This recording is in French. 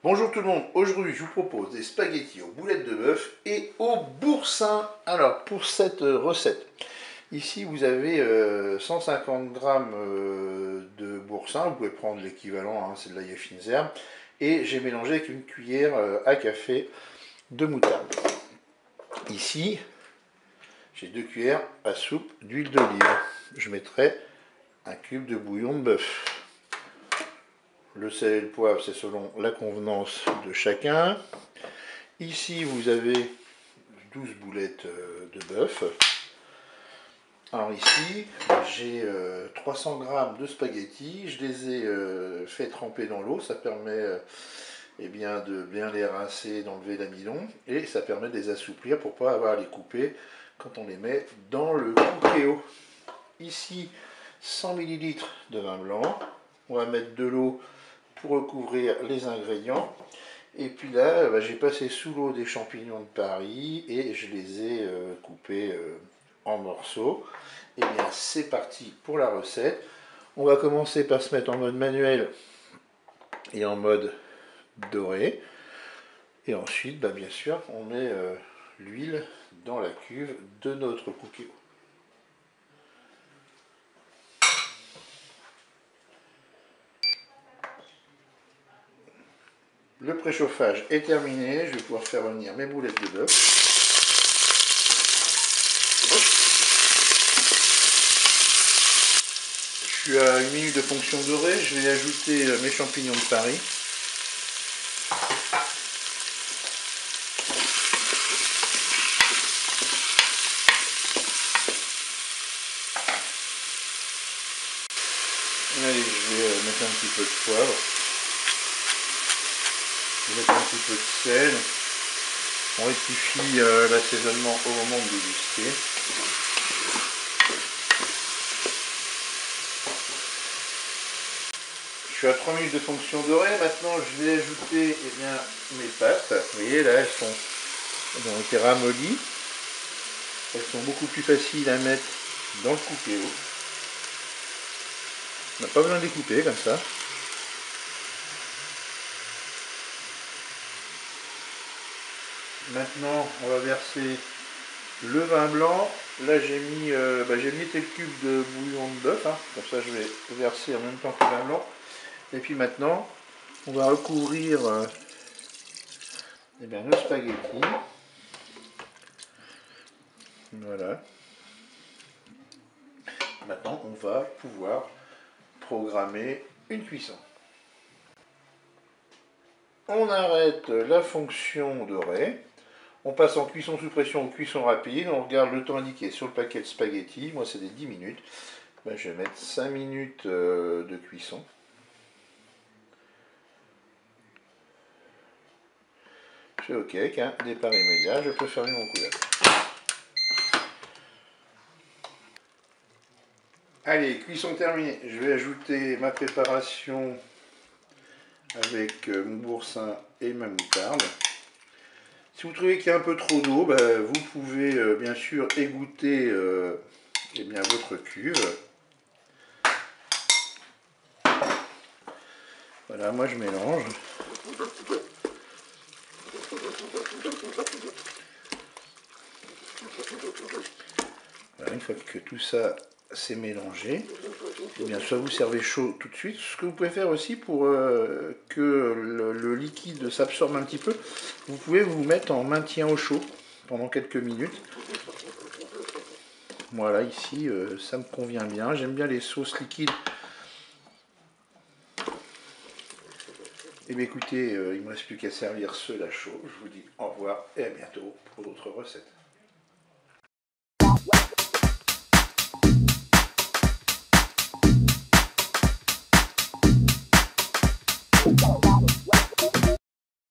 Bonjour tout le monde, aujourd'hui je vous propose des spaghettis aux boulettes de bœuf et au boursin. Alors pour cette recette, ici vous avez 150 g de boursin, vous pouvez prendre l'équivalent, c'est de l'ail fines herbes, et j'ai mélangé avec une cuillère à café de moutarde. Ici j'ai 2 cuillères à soupe d'huile d'olive, je mettrai un cube de bouillon de bœuf. Le sel et le poivre, c'est selon la convenance de chacun. Ici, vous avez 12 boulettes de bœuf. Alors ici, j'ai 300 g de spaghettis. Je les ai fait tremper dans l'eau. Ça permet de bien les rincer, d'enlever l'amidon. Et ça permet de les assouplir pour ne pas avoir à les couper quand on les met dans le cookéo. Ici, 100 ml de vin blanc. On va mettre de l'eau pour recouvrir les ingrédients. Et puis là, j'ai passé sous l'eau des champignons de Paris et je les ai coupés en morceaux. Et bien c'est parti pour la recette. On va commencer par se mettre en mode manuel et en mode doré. Et ensuite, bien sûr, on met l'huile dans la cuve de notre cookéo. Le préchauffage est terminé, je vais pouvoir faire revenir mes boulettes de bœuf. Je suis à 1 minute de fonction dorée, je vais ajouter mes champignons de Paris. Allez, je vais mettre un petit peu de poivre. Je vais mettre un petit peu de sel. On rectifie l'assaisonnement au moment de déguster. Je suis à 3 minutes de fonction dorée. Maintenant, je vais ajouter mes pâtes. Vous voyez, là, elles ont été ramollies. Elles sont beaucoup plus faciles à mettre dans le cookéo. On n'a pas besoin de les couper comme ça. Maintenant, on va verser le vin blanc. Là, j'ai mis tel cube de bouillon de bœuf. Comme ça, je vais verser en même temps que le vin blanc. Et puis maintenant, on va recouvrir nos spaghettis. Voilà. Maintenant, on va pouvoir programmer une cuisson. On arrête la fonction dorée. On passe en cuisson sous pression ou cuisson rapide. On regarde le temps indiqué sur le paquet de spaghettis. Moi, c'est des 10 minutes. Je vais mettre 5 minutes de cuisson. C'est OK, avec un départ immédiat. Je peux fermer mon couvercle. Allez, cuisson terminée. Je vais ajouter ma préparation avec mon boursin et ma moutarde. Si vous trouvez qu'il y a un peu trop d'eau, vous pouvez bien sûr égoutter votre cuve. Voilà, moi je mélange. Voilà, une fois que tout ça s'est mélangé, soit vous servez chaud tout de suite. Ce que vous pouvez faire aussi pour que le liquide s'absorbe un petit peu, vous pouvez vous mettre en maintien au chaud pendant quelques minutes. Voilà, ici ça me convient bien. J'aime bien les sauces liquides. Et bien écoutez, il ne me reste plus qu'à servir cela chaud. Je vous dis au revoir et à bientôt pour d'autres recettes.